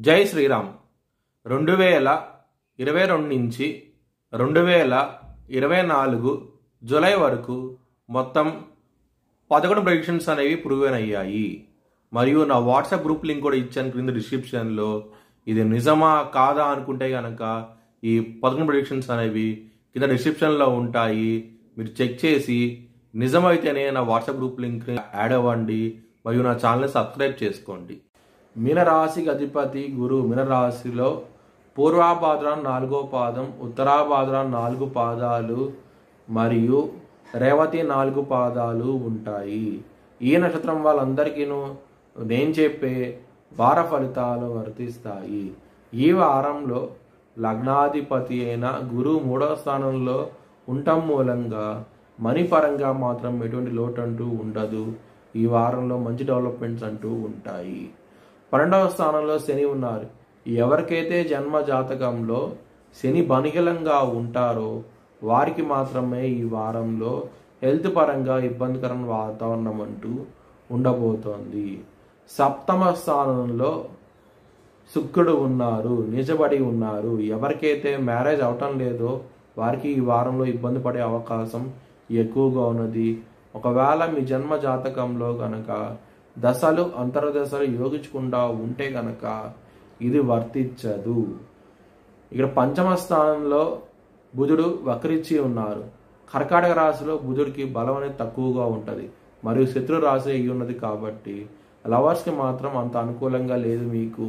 జై శ్రీరామ్. 2022 నుంచి 2024 జూలై వరకు మొత్తం 11 ప్రెడిక్షన్స్ అనేవి ప్రూవెన్ అయ్యాయి. మరియు నా వాట్సాప్ గ్రూప్ లింక్ కూడా ఇచ్చాను క్రింద డిస్క్రిప్షన్లో. ఇది నిజమా కాదా అనుకుంటే కనుక ఈ 11 ప్రెడిక్షన్స్ అనేవి కింద డిస్క్రిప్షన్లో ఉంటాయి. మీరు చెక్ చేసి నిజమైతేనే నా వాట్సాప్ గ్రూప్ లింక్ యాడ్ అవ్వండి మరియు నా ఛానల్ని సబ్స్క్రైబ్ చేసుకోండి. మీనరాశికి అధిపతి గురువు. మీనరాశిలో పూర్వాభాద్ర 4వ పాదం, ఉత్తరాభాద్ర 4 పాదాలు మరియు రేవతి 4 పాదాలు ఉంటాయి. ఈ నక్షత్రం వాళ్ళందరికీ నేను చెప్పే వార ఫలితాలు వర్తిస్తాయి. ఈ వారంలో లగ్నాధిపతి అయిన గురువు 3వ స్థానంలో ఉండటం మూలంగా మనీ పరంగా మాత్రం ఎటువంటి లోటు అంటూ ఉండదు. ఈ వారంలో మంచి డెవలప్మెంట్స్ అంటూ ఉంటాయి. 12వ స్థానంలో శని ఉన్నారు. ఎవరికైతే జన్మ జాతకంలో శని బనిగలంగా ఉంటారో వారికి మాత్రమే ఈ వారంలో హెల్త్ పరంగా ఇబ్బందికరమైన వాతావరణం అంటూ ఉండబోతోంది. 7వ స్థానంలో శుక్రుడు ఉన్నారు, నిజబడి ఉన్నారు. ఎవరికైతే మ్యారేజ్ అవటం లేదో వారికి ఈ వారంలో ఇబ్బంది పడే అవకాశం ఎక్కువగా ఉన్నది. ఒకవేళ మీ జన్మ జాతకంలో కనుక దశలు అంతర్దశలు యోగించకుండా ఉంటే కనుక ఇది వర్తించదు. ఇక్కడ 5వ స్థానంలో బుధుడు వక్రించి ఉన్నారు. కర్కాటక రాశిలో బుధుడికి బలం అనేది తక్కువగా ఉంటుంది మరియు శత్రు రాశి అయి ఉన్నది కాబట్టి లవర్స్కి మాత్రం అంత అనుకూలంగా లేదు. మీకు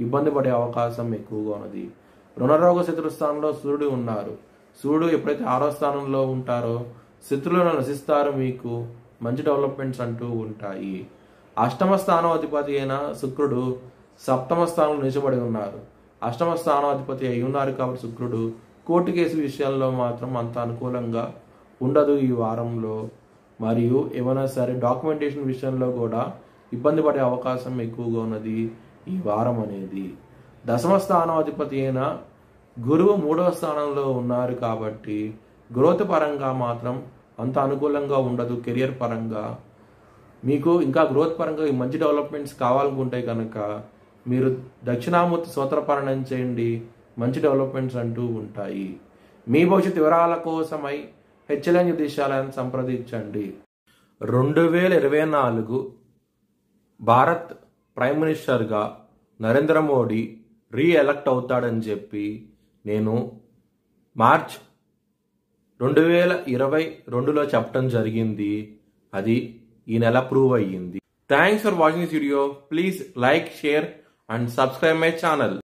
ఇబ్బంది పడే అవకాశం ఎక్కువగా ఉన్నది. రుణరోగ శత్రు స్థానంలో సూర్యుడు ఉన్నారు. సూర్యుడు ఎప్పుడైతే 6వ స్థానంలో ఉంటారో శత్రువులను నశిస్తారు. మీకు మంచి డెవలప్మెంట్స్ అంటూ ఉంటాయి. 8వ స్థానాధిపతి అయిన శుక్రుడు 7వ స్థానంలో నిలిచబడి ఉన్నారు. 8వ స్థానాధిపతి అయి ఉన్నారు కాబట్టి శుక్రుడు కోర్టు కేసు విషయాల్లో మాత్రం అంత అనుకూలంగా ఉండదు ఈ వారంలో. మరియు ఏమైనా సరే డాక్యుమెంటేషన్ విషయంలో కూడా ఇబ్బంది పడే అవకాశం ఎక్కువగా ఉన్నది ఈ వారం అనేది. 10వ స్థానాధిపతి అయిన గురువు 3వ స్థానంలో ఉన్నారు కాబట్టి గ్రోత్ పరంగా మాత్రం అంత అనుకూలంగా ఉండదు. కెరియర్ పరంగా మీకు ఇంకా గ్రోత్ పరంగా మంచి డెవలప్మెంట్స్ కావాలనుకుంటే కనుక మీరు దక్షిణామూర్తి స్తోత్రపారాయణం చేయండి. మంచి డెవలప్మెంట్స్ అంటూ ఉంటాయి. మీ భవిష్యత్ వివరాల కోసమై హెచ్ఎల్ఎన్ జ్యోతిష్యాలయాన్ని సంప్రదించండి. 2024 భారత్ ప్రైమ్ మినిస్టర్గా నరేంద్ర మోడీ రీఎలక్ట్ అవుతాడని చెప్పి నేను మార్చ్ 2022లో చెప్పడం జరిగింది. అది ఈ నెల ప్రూవ్ అయ్యింది. Thanks for watching this video. Please like, share and subscribe my channel.